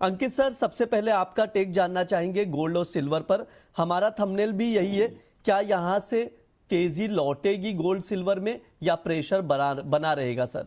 अंकित sir, सबसे पहले आपका टेक जानना चाहेंगे गोल्ड और सिल्वर पर। हमारा थंबनेल भी यही है, क्या यहां से तेजी लौटेगी गोल्ड सिल्वर में या प्रेशर बना रहेगा सर?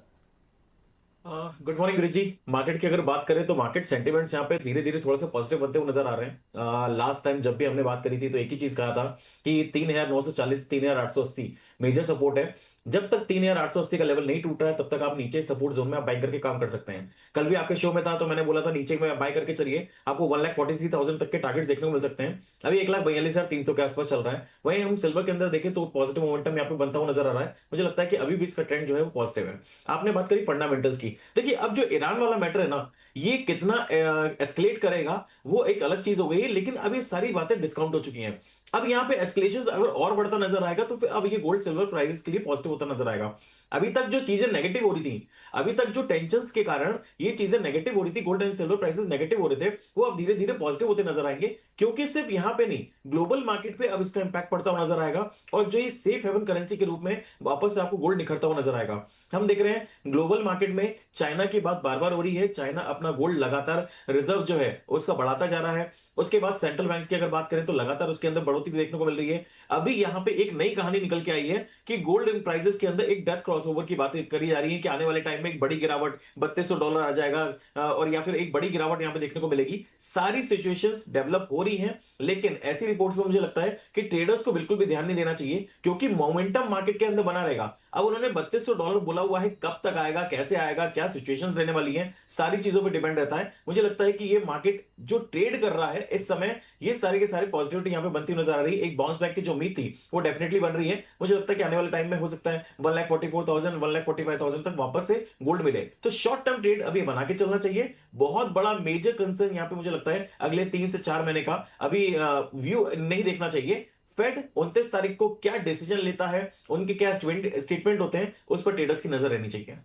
गुड मॉर्निंग गुरु जी। मार्केट की अगर बात करें तो मार्केट सेंटिमेंट्स यहाँ पे धीरे धीरे थोड़ा सा पॉजिटिव बनते हुए नजर आ रहे हैं। लास्ट टाइम जब भी हमने बात करी थी तो एक ही चीज कहा था कि 3,940 3,880 मेजर सपोर्ट है। जब तक 3,880 का लेवल नहीं टूट रहा है तब तक आप नीचे सपोर्ट जोन में आप बाई करके काम कर सकते हैं। कल भी आपके शो में था तो मैंने बोला था नीचे में बाई करके चलिए, आपको 1,43,000 तक के टारगेट्स देखने को मिल सकते हैं। अभी 1,42,300 के आसपास चल रहा है। वहीं हम सिल्वर के अंदर देखें तो पॉजिटिव मोमेंटम यहाँ पे बनता हुआ नजर आ रहा है। मुझे लगता है कि अभी भी इसका ट्रेंड जो है वो पॉजिटिव है। आपने बात करी फंडामेंटल्स की। देखिए, अब जो ईरान वाला मैटर है ना, ये कितना एस्केलेट करेगा वो एक अलग चीज हो गई है, लेकिन अब ये सारी बातें डिस्काउंट हो चुकी हैं। अब यहाँ पे एस्केलेशन अगर और बढ़ता नजर आएगा तो फिर अब ये गोल्ड सिल्वर प्राइसेस के लिए पॉजिटिव होता नजर आएगा। अभी तक जो चीजें नेगेटिव हो रही थी, अभी तक जो टेंशंस के कारण ये चीजें नेगेटिव हो रही थी, gold and silver prices negative हो रहे थे, वो अब धीरे धीरे पॉजिटिव होते नजर आएंगे। क्योंकि सिर्फ यहां पे नहीं, ग्लोबल मार्केट पे अब इसका इंपैक्ट पड़ता हुआ नजर आएगा। और जो ये सेफ हेवन करेंसी के रूप में वापस से आपको गोल्ड निखरता हुआ नजर आएगा। हम देख रहे हैं ग्लोबल मार्केट में चाइना की बात बार बार हो रही है। चाइना अपना गोल्ड लगातार रिजर्व जो है उसका बढ़ाता जा रहा है। उसके बाद सेंट्रल बैंक्स की अगर बात करें तो लगातार उसके अंदर बढ़ोतरी देखने को मिल रही है। अभी यहां पे एक नई कहानी निकल के आई है कि गोल्ड इन प्राइसेस के अंदर एक डेथ क्रॉसओवर की बात करी जा रही है कि आने वाले टाइम में एक बड़ी गिरावट $3200 आ जाएगा, और या फिर एक बड़ी गिरावट यहां पे देखने को मिलेगी। सारी सिचुएशंस डेवलप हो रही हैं, लेकिन ऐसी रिपोर्ट्स में मुझे लगता है कि ट्रेडर्स को बिल्कुल भी ध्यान नहीं देना चाहिए, क्योंकि मोमेंटम मार्केट के अंदर बना रहेगा। अब उन्होंने $3200 बोला हुआ है, कब तक आएगा, कैसे आएगा, क्या सिचुएशंस रहने वाली हैं, सारी चीजों पे डिपेंड रहता है। मुझे लगता है कि ये मार्केट जो ट्रेड कर रहा है इस समय, ये सारे के सारे पॉजिटिविटी यहां पे बनती हुई नजर आ रही है। एक बाउंस बैक की जो उम्मीद थी वो डेफिनेटली बन रही है। मुझे लगता है कि आने वाले टाइम में हो सकता है 1,44,000 1,45,000 तक वापस से गोल्ड मिले। तो शॉर्ट टर्म ट्रेड अभी बना के चलना चाहिए। बहुत बड़ा मेजर कंसर्न यहां पे मुझे लगता है अगले 3 से 4 महीने का अभी व्यू नहीं देखना चाहिए। फेड 29 तारीख को क्या डिसीजन लेता है, उनके क्या स्टेटमेंट होते हैं, उस पर ट्रेडर्स की नजर रहनी चाहिए।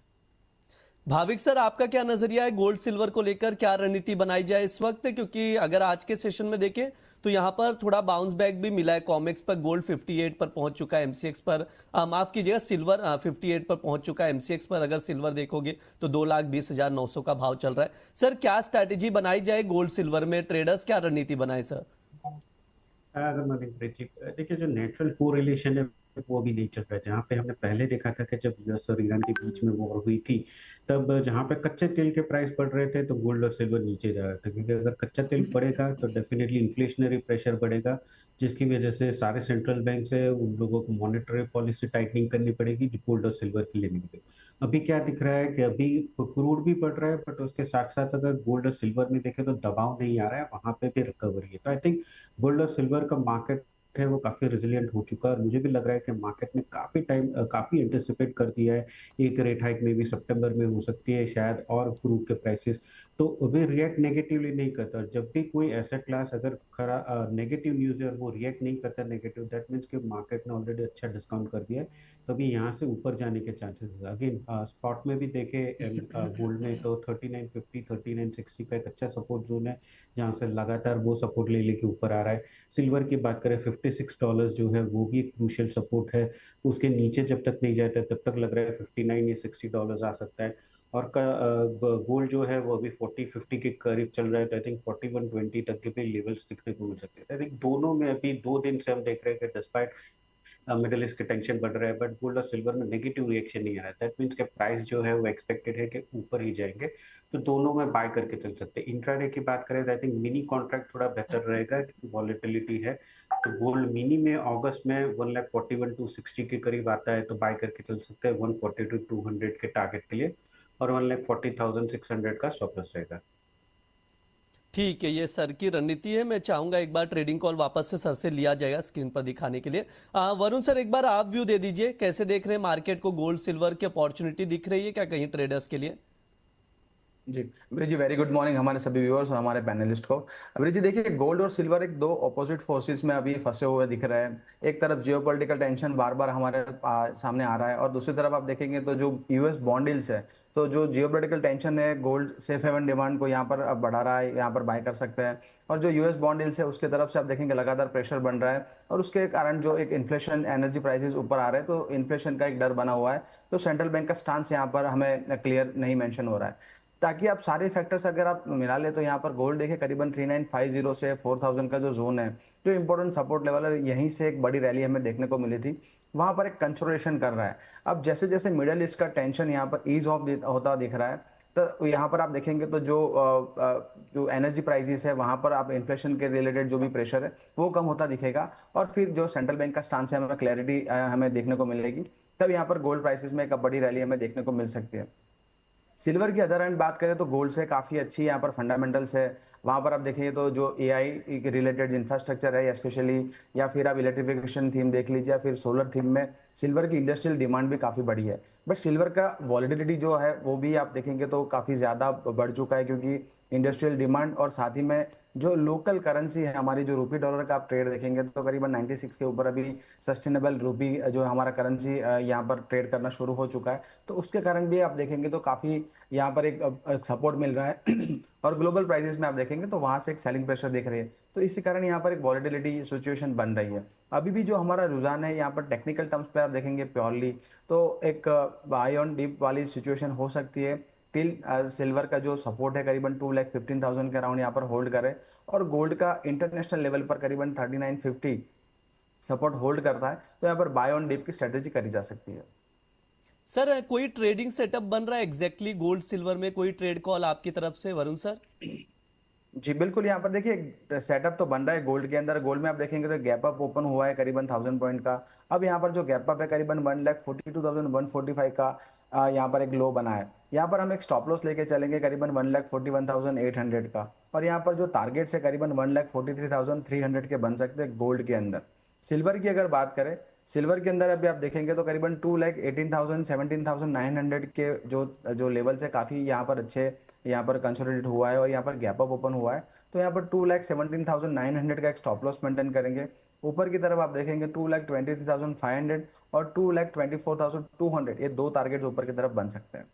भाविक सर, आपका क्या नजरिया है गोल्ड सिल्वर को लेकर? क्या रणनीति बनाई जाए इस वक्त? क्योंकि अगर आज के सेशन में देखें तो यहां पर थोड़ा बाउंस बैक भी मिला है। कॉमेक्स पर गोल्ड 58 पर पहुंच चुका है, एमसीएक्स पर माफ कीजिएगा, सिल्वर 58 पर पहुंच चुका है। एमसीएक्स पर अगर सिल्वर देखोगे तो 2,20,900 का भाव चल रहा है। सर, क्या स्ट्रैटेजी बनाई जाए गोल्ड सिल्वर में? ट्रेडर्स क्या रणनीति बनाए सर? अगर मैं देखिए, जो नेचुरल कोरिलेशन है वो भी नहीं चल रहा है। जहाँ पे हमने पहले देखा था कि जब यूएस और ईरान के बीच में वॉर हुई थी, तब जहाँ पे कच्चे तेल के प्राइस बढ़ रहे थे तो गोल्ड और सिल्वर नीचे जा रहा था, क्योंकि अगर कच्चा तेल बढ़ेगा तो डेफिनेटली इन्फ्लेशनरी प्रेशर बढ़ेगा, जिसकी वजह से सारे सेंट्रल बैंक से उन लोगों को मॉनेटरी पॉलिसी टाइटनिंग करनी पड़ेगी जो गोल्ड और सिल्वर के लिए नहीं। अभी क्या दिख रहा है कि अभी क्रूड भी बढ़ रहा है, बट उसके साथ साथ अगर गोल्ड और सिल्वर में देखें तो दबाव नहीं आ रहा है, वहां पे भी रिकवरी है। तो आई थिंक गोल्ड और सिल्वर का मार्केट है वो काफी रेजिलिएंट हो चुका है, और मुझे भी लग रहा है कि मार्केट ने काफी एंटिसिपेट कर दिया है। एक रेट हाइक में भी सितंबर में हो सकती है शायद, और क्रूड के प्राइसेस तो अभी रिएक्ट नेगेटिवली नहीं करता। जब भी कोई एसेट क्लास अगर खरा नेगेटिव न्यूज है और वो रिएक्ट नहीं करता नेगेटिव, दैट मीन्स कि मार्केट ने ऑलरेडी अच्छा डिस्काउंट कर दिया है। तो अभी यहाँ से ऊपर जाने के चांसेस अगेन स्पॉट में भी देखे गोल्ड में तो 3950 3960 का एक अच्छा सपोर्ट जोन है, जहाँ से लगातार वो सपोर्ट ले लेके ऊपर आ रहा है। सिल्वर की बात करें, $56 जो है वो भी एक क्रूशियल सपोर्ट है। उसके नीचे जब तक नहीं जाता तब तक लग रहा है 59 या $60 आ सकता है। और गोल्ड जो है वो अभी 40-50 के करीब चल रहा है, तो आई थिंक 4120 तक के भी लेवल्स दिखने को मिल सकते हैं। आई थिंक दोनों में अभी 2 दिन से हम देख रहे हैं कि डिस्पाइट मिडिल ईस्ट के टेंशन बढ़ रहा है, बट गोल्ड और सिल्वर में नेगेटिव रिएक्शन नहीं आ रहा है। दैट मीन्स के प्राइस जो है वो एक्सपेक्टेड है कि ऊपर ही जाएंगे। तो दोनों में बाय करके चल सकते हैं। इंट्राडे की बात करें तो आई थिंक मिनी कॉन्ट्रैक्ट थोड़ा बेहतर रहेगा, क्योंकि वॉलेटिलिटी है। तो गोल्ड मिनी में अगस्त में 1,41,260 के करीब आता है, तो बाय करके चल सकते हैं 142,200 के टारगेट के लिए, और 1,40,600 का स्टॉप लॉस रहेगा। ठीक है, ये सर की रणनीति है। मैं चाहूंगा एक बार ट्रेडिंग कॉल वापस से सर से लिया जाएगा स्क्रीन पर दिखाने के लिए। वरुण सर, एक बार आप व्यू दे दीजिए, कैसे देख रहे हैं मार्केट को? गोल्ड सिल्वर की अपॉर्चुनिटी दिख रही है क्या कहीं ट्रेडर्स के लिए? जी ब्रिज जी, वेरी गुड मॉर्निंग हमारे सभी व्यूअर्स और हमारे पैनलिस्ट को। ब्रिज जी देखिए, गोल्ड और सिल्वर एक दो ऑपोजिट फोर्सेस में अभी फंसे हुए दिख रहे हैं। एक तरफ जियोपॉलिटिकल टेंशन बार बार हमारे सामने आ रहा है, और दूसरी तरफ आप देखेंगे तो जो यूएस बॉन्ड डील्स है, तो जो जियोपॉलिटिकल टेंशन है गोल्ड सेफ हेवन डिमांड को यहाँ पर अब बढ़ा रहा है, यहाँ पर बाय कर सकते हैं। और जो यूएस बॉन्ड डील्स है उसके तरफ से आप देखेंगे लगातार प्रेशर बन रहा है, और उसके कारण जो एक इन्फ्लेशन, एनर्जी प्राइसेस ऊपर आ रहे हैं, तो इन्फ्लेशन का एक डर बना हुआ है। तो सेंट्रल बैंक का स्टांस यहाँ पर हमें क्लियर नहीं मेंशन हो रहा है। ताकि आप सारे फैक्टर्स अगर आप मिला ले तो यहाँ पर गोल्ड देखिए करीबन 3950 से 4000 का जो जोन है, जो इंपॉर्टेंट सपोर्ट लेवल है, यहीं से एक बड़ी रैली हमें देखने को मिली थी, वहां पर एक कंसोलिडेशन कर रहा है। अब जैसे जैसे मिडल ईस्ट का टेंशन यहाँ पर ईज ऑफ होता दिख रहा है, तो यहाँ पर आप देखेंगे तो जो एनर्जी प्राइसेस है वहां पर आप इन्फ्लेशन के रिलेटेड जो भी प्रेशर है वो कम होता दिखेगा, और फिर जो सेंट्रल बैंक का स्टांस है हमें क्लैरिटी हमें देखने को मिलेगी, तब यहाँ पर गोल्ड प्राइसेस में एक बड़ी रैली हमें देखने को मिल सकती है। सिल्वर की अदर एंड बात करें तो गोल्ड से काफी अच्छी यहाँ पर फंडामेंटल्स है। वहां पर आप देखिए तो जो एआई रिलेटेड इंफ्रास्ट्रक्चर है स्पेशली, या फिर आप इलेक्ट्रिफिकेशन थीम देख लीजिए, या फिर सोलर थीम में सिल्वर की इंडस्ट्रियल डिमांड भी काफी बढ़ी है। बट सिल्वर का वॉलिडिलिटी जो है वो भी आप देखेंगे तो काफी ज्यादा बढ़ चुका है, क्योंकि इंडस्ट्रियल डिमांड और साथ ही में जो लोकल करेंसी है हमारी, जो रूपी डॉलर का आप ट्रेड देखेंगे तो करीबन 96 के ऊपर अभी सस्टेनेबल रूपी जो हमारा करेंसी यहाँ पर ट्रेड करना शुरू हो चुका है, तो उसके कारण भी आप देखेंगे तो काफी यहाँ पर एक सपोर्ट मिल रहा है और ग्लोबल प्राइसेस में आप देखेंगे तो वहां से एक सेलिंग प्रेशर दिख रही है, तो इसी कारण यहाँ पर एक वॉलिटिलिटी सिचुएशन बन रही है। अभी भी जो हमारा रुझान है यहाँ पर टेक्निकल टर्म्स पे आप देखेंगे प्योरली तो एक बाय ऑन डिप वाली सिचुएशन हो सकती है, टिल सिल्वर का जो सपोर्ट है करीबन 2,15,000 के अराउंड यहाँ पर होल्ड करे, और गोल्ड का इंटरनेशनल लेवल पर करीबन 3950 सपोर्ट होल्ड करता है, तो यहाँ पर बाय ऑन डिप की स्ट्रेटेजी करी जा सकती है। सर कोई ट्रेडिंग सेटअप बन रहा है एग्जैक्टली गोल्ड सिल्वर में, कोई ट्रेड कॉल आपकी तरफ से वरुण सर? जी बिल्कुल, यहाँ पर देखिए सेटअप तो बन रहा है गोल्ड के अंदर। गोल्ड में आप देखेंगे तो गैप अप ओपन हुआ है करीबन 1000 पॉइंट का। अब यहाँ पर जो गैप अप है करीबन 1,42,145 का यहाँ पर एक लो बना है। यहाँ पर हम एक स्टॉप लॉस लेके चलेंगे करीबन 1,41,800 का, और यहाँ पर जो टारगेट है करीबन 1,43,300 के बन सकते हैं गोल्ड के अंदर। सिल्वर की अगर बात करें, सिल्वर के अंदर अभी आप देखेंगे तो करीबन 2,18,000 17,900 के जो लेवल्स है काफी यहाँ पर अच्छे यहाँ पर कंसोलिडेट हुआ है, और यहाँ पर गैप अप ओपन हुआ है, तो यहाँ पर 2,17,900 का एक स्टॉप लॉस मेंटेन करेंगे। ऊपर की तरफ आप देखेंगे 2,23,500 और 2,24,200, ये दो टारगेट ऊपर की तरफ बन सकते हैं।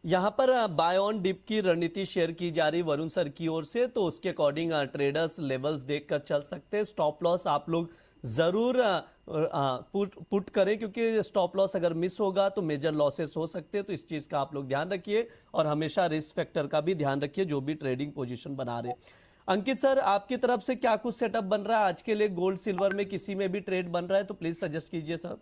यहाँ पर बाय ऑन डिप की रणनीति शेयर की जा रही वरुण सर की ओर से, तो उसके अकॉर्डिंग ट्रेडर्स लेवल्स देखकर चल सकते हैं। स्टॉप लॉस आप लोग जरूर पुट करें, क्योंकि स्टॉप लॉस अगर मिस होगा तो मेजर लॉसेस हो सकते हैं, तो इस चीज का आप लोग ध्यान रखिए, और हमेशा रिस्क फैक्टर का भी ध्यान रखिए जो भी ट्रेडिंग पोजीशन बना रहे। अंकित सर, आपकी तरफ से क्या कुछ सेटअप बन रहा है आज के लिए? गोल्ड सिल्वर में किसी में भी ट्रेड बन रहा है तो प्लीज सजेस्ट कीजिए सर।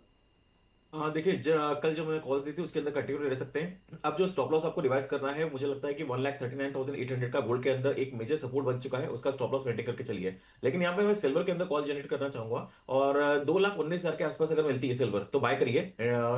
देखिए कल जो मैंने कॉल दी थी उसके अंदर कंटिन्यू रह सकते हैं। अब जो स्टॉप लॉस आपको रिवाइज करना है, मुझे लगता है कि 1,39,800 का गोल्ड के अंदर एक मेजर सपोर्ट बन चुका है, उसका स्टॉप लॉस मेंटेन करके चलिए। लेकिन यहाँ पे मैं सिल्वर के अंदर कॉल जनरेट करना चाहूंगा, और 2,19,000 के आसपास अगर मिलती है सिल्वर तो बाय करिए।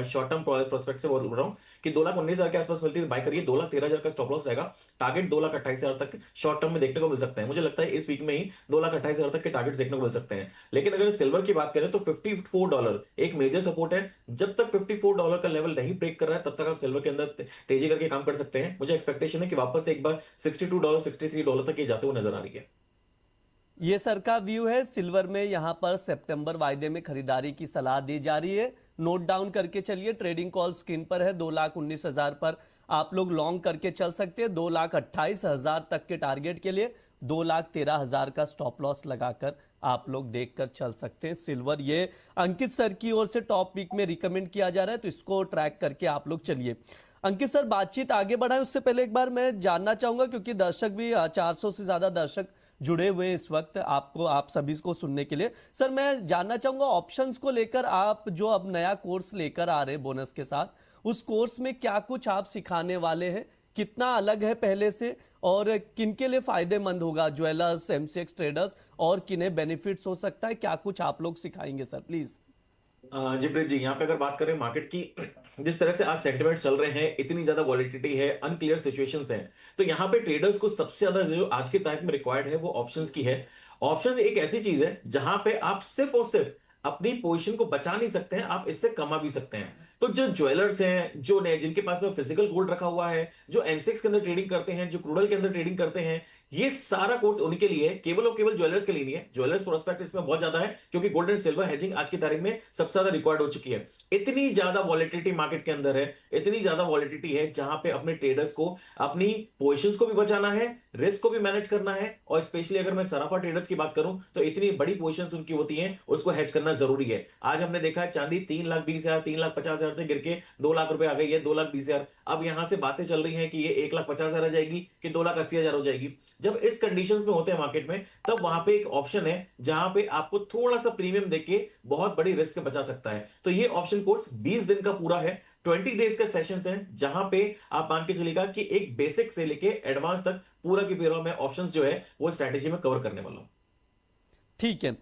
शॉर्ट टर्म प्रोस्पेक्ट से बोल रहा हूँ कि 2,19,000 के आसपास मिलती है बाय करिए। 2,13,000 का स्टॉप लॉस रहेगा। टारगेट 2,28,000 तक शॉर्ट टर्म में देखने को मिल सकते हैं। मुझे लगता है इस वीक में ही 2,28,000 तक के टारगेट देखने को मिल सकते हैं। लेकिन अगर सिल्वर की बात करें तो $54 एक मेजर सपोर्ट है। जब तक $54 का लेवल नहीं ब्रेक कर रहा है तब तक आप सिल्वर के अंदर तेजी करके काम कर सकते हैं। मुझे एक्सपेक्टेशन है कि वापस से एक बार $62 $63 तक ये जाते हुए नजर आ रही है। ये सर का व्यू है। सिल्वर में यहाँ पर सितंबर वायदे में खरीदारी की सलाह दी जा रही है, नोट डाउन करके चलिए। ट्रेडिंग कॉल स्क्रीन पर है। 2,19,000 पर आप लोग लॉन्ग करके चल सकते हैं। 2,28,000 तक के टारगेट के लिए 2,13,000 का स्टॉप लॉस लगाकर आप लोग देखकर चल सकते हैं सिल्वर। ये अंकित सर की ओर से टॉप वीक में रिकमेंड किया जा रहा है, तो इसको ट्रैक करके आप लोग चलिए। अंकित सर, बातचीत आगे बढ़ाएं उससे पहले एक बार मैं जानना चाहूंगा, क्योंकि दर्शक भी 400 से ज्यादा दर्शक जुड़े हुए हैं इस वक्त आपको, आप सभी को सुनने के लिए। सर मैं जानना चाहूंगा ऑप्शंस को लेकर, आप जो अब नया कोर्स लेकर आ रहे हैं बोनस के साथ, उस कोर्स में क्या कुछ आप सिखाने वाले हैं, कितना अलग है पहले से, और किनके लिए फायदेमंद होगा, ज्वेलर्स, एमसीएक्स ट्रेडर्स, और किन्हें बेनिफिट्स हो सकता है, क्या कुछ आप लोग सिखाएंगे सर प्लीज? जी प्रीत जी, यहाँ पे अगर बात करें मार्केट की, जिस तरह से आज सेंटिमेंट चल रहे हैं, इतनी ज्यादा वॉलिटिलिटी है, अनक्लियर सिचुएशंस हैं, तो यहाँ पे ट्रेडर्स को सबसे ज्यादा जो आज के टाइम में रिक्वायर्ड है वो ऑप्शंस की है। ऑप्शन एक ऐसी चीज है जहां पे आप सिर्फ और सिर्फ अपनी पोजीशन को बचा नहीं सकते हैं, आप इससे कमा भी सकते हैं। तो जो ज्वेलर्स हैं, जो जिनके पास में फिजिकल गोल्ड रखा हुआ है, जो एमसीएक्स के अंदर ट्रेडिंग करते हैं, जो क्रूडल के अंदर ट्रेडिंग करते हैं, ये सारा कोर्स उनके लिए है, केवल और केवल ज्वेलर्स के लिए नहीं है। ज्वेलर्स प्रोस्पेक्ट इसमें बहुत ज्यादा है, क्योंकि गोल्ड एंड सिल्वर हेजिंग आज की तारीख में सबसे ज्यादा रिक्वायर्ड हो चुकी है। इतनी ज्यादा वॉलिटिलिटी मार्केट के अंदर है, इतनी ज्यादा वॉलिटिलिटी है, जहां पे अपने ट्रेडर्स को अपनी पोजीशंस को भी बचाना है, रिस्क को भी मैनेज करना है, और स्पेशली अगर मैं सराफा ट्रेडर्स की बात करूं तो इतनी बड़ी पोजीशंस उनकी होती हैं, उसको हेज करना जरूरी है। आज हमने देखा है चांदी 3,20,000 3,50,000 50,000 से गिर के 2 लाख रुपए आ गई है, 2,20,000। अब यहां से बातें चल रही हैं कि ये 1,50,000 आ जाएगी कि 2,80,000 हो जाएगी। जब इस कंडीशंस में होते हैं मार्केट में, तब वहां पे एक ऑप्शन है जहां पे आपको थोड़ा सा प्रीमियम देके बहुत बड़ी रिस्क बचा सकता है। तो ये ऑप्शन कोर्स 20 दिन का पूरा है, 20 डेज का सेशन है, जहां पे आप मान के चलिएगा कि एक बेसिक से लेके एडवांस तक पूरा की पूरा मैं ऑप्शंस जो है वो स्ट्रैटेजी में कवर करने वाला हूं। ठीक है।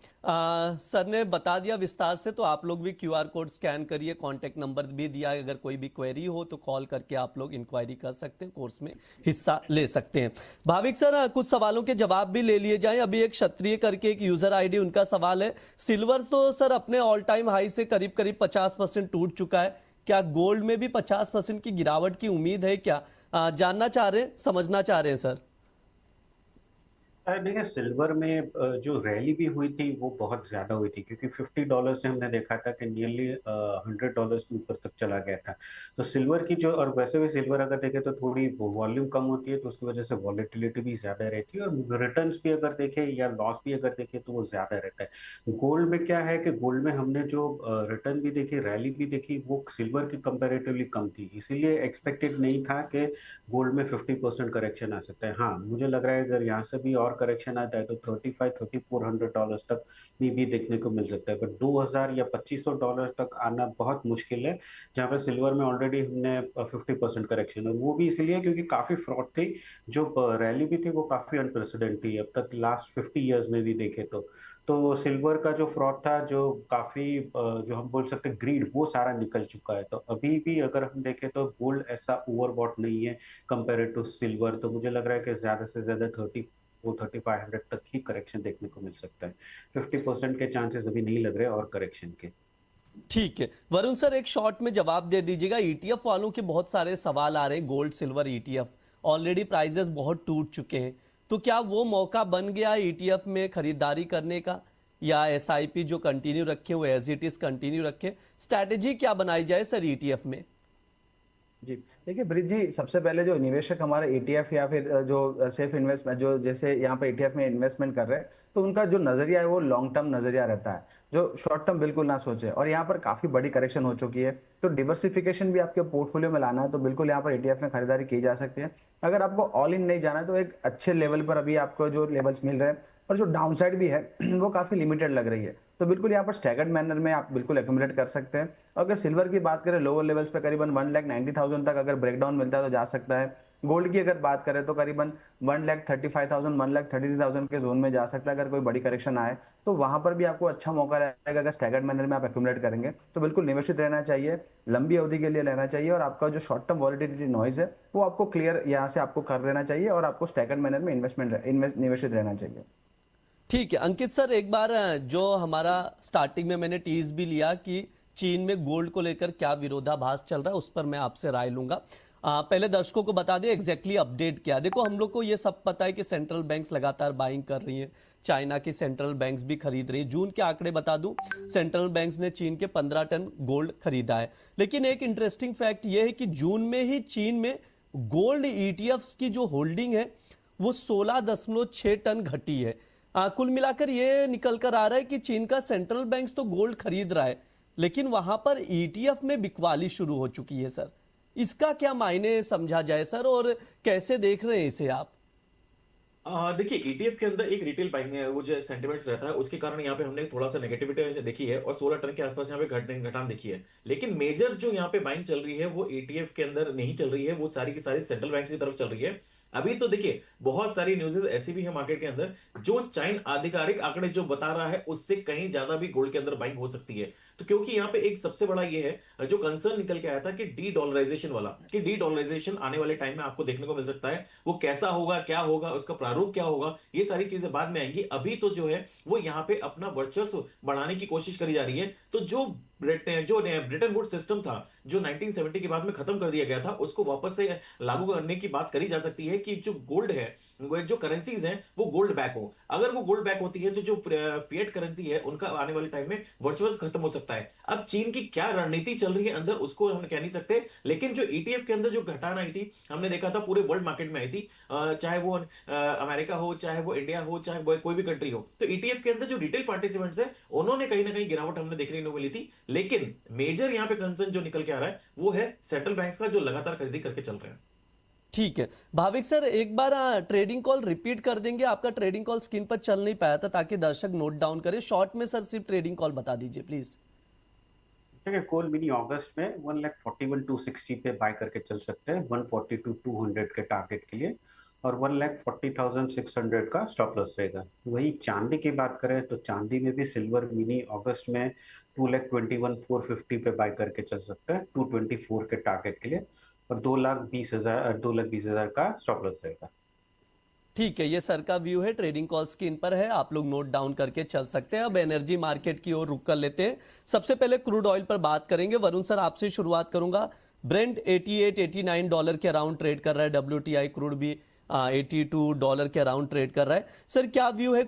सर ने बता दिया विस्तार से, तो आप लोग भी क्यूआर कोड स्कैन करिए, कांटेक्ट नंबर भी दिया है, अगर कोई भी क्वेरी हो तो कॉल करके आप लोग इंक्वायरी कर सकते हैं, कोर्स में हिस्सा ले सकते हैं। भाविक सर, कुछ सवालों के जवाब भी ले लिए जाएं। अभी एक क्षत्रिय करके एक यूजर आईडी, उनका सवाल है, सिल्वर तो सर अपने ऑल टाइम हाई से करीब करीब 50% टूट चुका है, क्या गोल्ड में भी 50% की गिरावट की उम्मीद है क्या? जानना चाह रहे हैं, समझना चाह रहे हैं सर। देखिए, सिल्वर में जो रैली भी हुई थी वो बहुत ज्यादा हुई थी, क्योंकि $50 से हमने देखा था कि नियरली $100 के ऊपर तक चला गया था। तो सिल्वर की जो, और वैसे भी सिल्वर अगर देखें तो थोड़ी वॉल्यूम कम होती है, तो उसकी वजह से वॉलेटिलिटी भी ज्यादा रहती है, और रिटर्न्स भी अगर देखें या लॉस भी अगर देखें तो वो ज्यादा रहता है। गोल्ड में क्या है कि गोल्ड में हमने जो रिटर्न भी देखी, रैली भी देखी, वो सिल्वर की कंपेरेटिवली कम थी, इसीलिए एक्सपेक्टेड नहीं था कि गोल्ड में 50% करेक्शन आ सकता है। हाँ, मुझे लग रहा है अगर यहाँ से भी और करेक्शन आता है तो $35-3400 तक भी देखने को मिल सकता है, पर 2000 या $2500 तक आना बहुत मुश्किल है, जहाँ पर सिल्वर में ऑलरेडी हमने 50% करेक्शन, और वो भी इसलिए क्योंकि काफी फ्रॉड थी। जो रैली भी थी वो काफी अनप्रेसिडेंट थी अब तक लास्ट 50 ईयर्स में भी देखे तो सिल्वर का जो फ्रॉड था, जो काफी जो हम बोल सकते हैं ग्रीड, वो सारा निकल चुका है। तो अभी भी अगर हम देखें तो गोल्ड ऐसा ओवरबॉट नहीं है कंपेयर टू सिल्वर, तो मुझे लग रहा है कि ज्यादा से ज्यादा 3500 तक ही करेक्शन देखने को मिल सकता है। 50% के चांसेस अभी नहीं लग रहे और करेक्शन के। ठीक है वरुण सर, एक शॉर्ट में जवाब दे दीजिएगा। ईटीएफ वालों के बहुत सारे सवाल आ रहे हैं, gold silver ETF already prices बहुत टूट चुके हैं, तो क्या वो मौका बन गया ईटीएफ में खरीदारी करने का, या एसआईपी जो कंटिन्यू रखे वो एज इट इज कंटिन्यू रखे? स्ट्रैटेजी क्या बनाई जाए सर ईटीएफ में? जी देखिए ब्रिज जी, सबसे पहले जो निवेशक हमारे ईटीएफ या फिर जो सेफ इन्वेस्टमेंट, जो जैसे यहाँ पे ईटीएफ में इन्वेस्टमेंट कर रहे हैं, तो उनका जो नजरिया है वो लॉन्ग टर्म नजरिया रहता है, जो शॉर्ट टर्म बिल्कुल ना सोचे। और यहाँ पर काफी बड़ी करेक्शन हो चुकी है, तो डिवर्सिफिकेशन भी आपके पोर्टफोलियो में लाना है तो बिल्कुल यहाँ पर ईटीएफ में खरीदारी की जा सकती है। अगर आपको ऑल इन नहीं जाना है तो एक अच्छे लेवल पर अभी आपको जो लेवल्स मिल रहे हैं, और जो डाउनसाइड भी है वो काफी लिमिटेड लग रही है, तो बिल्कुल यहाँ पर स्टैगर्ड मैनर में आप बिल्कुल एक्यूमुलेट कर सकते हैं। अगर सिल्वर की बात करें, लोअर लेवल्स पे करीबन 1,90,000 तक अगर ब्रेकडाउन मिलता है तो जा सकता है। गोल्ड की अगर बात करें तो करीबन 1,35,000 1,33,000 के जोन में जा सकता है। अगर कोई बड़ी करेक्शन आए तो वहां पर भी आपको अच्छा मौका रहेगा, अगर स्टैगर्ड मैनर में आप एक्यूमुलेट करेंगे तो बिल्कुल निवेशित रहना चाहिए, लंबी अवधि के लिए लेना चाहिए, और आपका जो शॉर्ट टर्म वॉलिटिलिटी नॉइज है वो आपको क्लियर यहाँ से आपको कर देना चाहिए, और आपको स्टैगर्ड मैनर में निवेशित रहना चाहिए। ठीक है अंकित सर, एक बार जो हमारा स्टार्टिंग में मैंने टीज भी लिया कि चीन में गोल्ड को लेकर क्या विरोधाभास चल रहा है, उस पर मैं आपसे राय लूंगा। पहले दर्शकों को बता दें एग्जैक्टली अपडेट क्या। देखो, हम लोग को ये सब पता है कि सेंट्रल बैंक्स लगातार बाइंग कर रही हैं, चाइना की सेंट्रल बैंक्स भी खरीद रही हैं। जून के आंकड़े बता दूं, सेंट्रल बैंक्स ने चीन के 15 टन गोल्ड खरीदा है। लेकिन एक इंटरेस्टिंग फैक्ट यह है कि जून में ही चीन में गोल्ड ईटीएफ्स की जो होल्डिंग है वो 16.6 टन घटी है। कुल मिलाकर ये निकल कर आ रहा है कि चीन का सेंट्रल बैंक तो गोल्ड खरीद रहा है, लेकिन वहां पर ईटीएफ में बिकवाली शुरू हो चुकी है सर। इसका क्या मायने समझा जाए सर, और कैसे देख रहे हैं इसे आप? देखिए, ईटीएफ के अंदर एक रिटेल बाइंग है, वो जो सेंटिमेंट्स रहता है उसके कारण यहाँ पे हमने थोड़ा सा नेगेटिविटी देखी है, और 16 टन के आसपास यहाँ पे घटान देखी है। लेकिन मेजर जो यहाँ पे बाइंग चल रही है वो ईटीएफ के अंदर नहीं चल रही है, वो सारी की सारी सेंट्रल बैंक की तरफ चल रही है। अभी तो देखिए, बहुत सारी न्यूज़ेस ऐसी भी है मार्केट के अंदर, जो चाइन आधिकारिक आंकड़े जो बता रहा है उससे कहीं ज्यादा भी गोल्ड के अंदर बाइंग हो सकती है। तो क्योंकि यहाँ पे एक सबसे बड़ा ये है जो कंसर्न निकल के आया था कि डी डॉलराइजेशन वाला, कि डी डॉलराइजेशन आने वाले टाइम में आपको देखने को मिल सकता है। वो कैसा होगा, क्या होगा, उसका प्रारूप क्या होगा, ये सारी चीजें बाद में आएंगी। अभी तो जो है वो यहाँ पे अपना वर्चस्व बढ़ाने की कोशिश करी जा रही है। तो जो ब्रिटेन वुड सिस्टम था, जो 1970 के बाद में खत्म कर दिया गया था, उसको वापस से लागू करने की बात करी जा सकती है कि जो गोल्ड है जो करेंसीज हैं वो गोल्ड बैक हो। अगर वो गोल्ड बैक होती है तो जो फिएट करेंसी है उनका आने वाले टाइम में वर्चुअल खत्म हो सकता है। अब चीन की क्या रणनीति चल रही है अंदर उसको हम कह नहीं सकते, लेकिन जो ईटीएफ के अंदर जो घटान आई थी हमने देखा था पूरे वर्ल्ड मार्केट में आई थी, चाहे वो अमेरिका हो, चाहे वो इंडिया हो, चाहे वो कोई भी कंट्री हो, तो ईटीएफ के अंदर जो रिटेल पार्टिसिपेंट्स है उन्होंने कहीं ना कहीं गिरावट हमने देखने को मिली थी। लेकिन मेजर यहाँ पे कंसर्न जो निकल के आ रहा है वो है सेंट्रल बैंक्स का जो लगातार खरीदी करके चल रहे हैं। ठीक है भाविक सर, एक बार ट्रेडिंग कॉल रिपीट कर देंगे, आपका ट्रेडिंग कॉल स्क्रीन पर चल नहीं पाया था, ताकि दर्शक नोट डाउन करें। शॉर्ट में सर सिर्फ ट्रेडिंग कॉल बता दीजिए प्लीज। देखिए कोल मिनी अगस्त में 1,41,260 पे बाय करके चल सकते हैं 142,200 के टारगेट के लिए, और 1,40,600 का स्टॉप लॉस रहेगा। वही चांदी की बात करें तो चांदी में भी सिल्वर मिनी अगस्त में 2,21,450 पे बाय करके चल सकते हैं 224 के टारगेट के लिए, और 2,20,000 का स्टॉप लॉस रहेगा। ठीक है, ये सर का व्यू है, ट्रेडिंग कॉल स्क्रीन पर है, आप लोग नोट डाउन करके चल सकते हैं। अब एनर्जी मार्केट की ओर रुक कर लेते हैं। सबसे पहले क्रूड ऑयल पर बात करेंगे। वरुण सर आपसे शुरुआत करूंगा। ब्रेंट 88-89 डॉलर के अराउंड ट्रेड कर रहा है, WTI क्रूड भी $82 के अराउंड ट्रेड कर रहा है। सर क्या व्यू है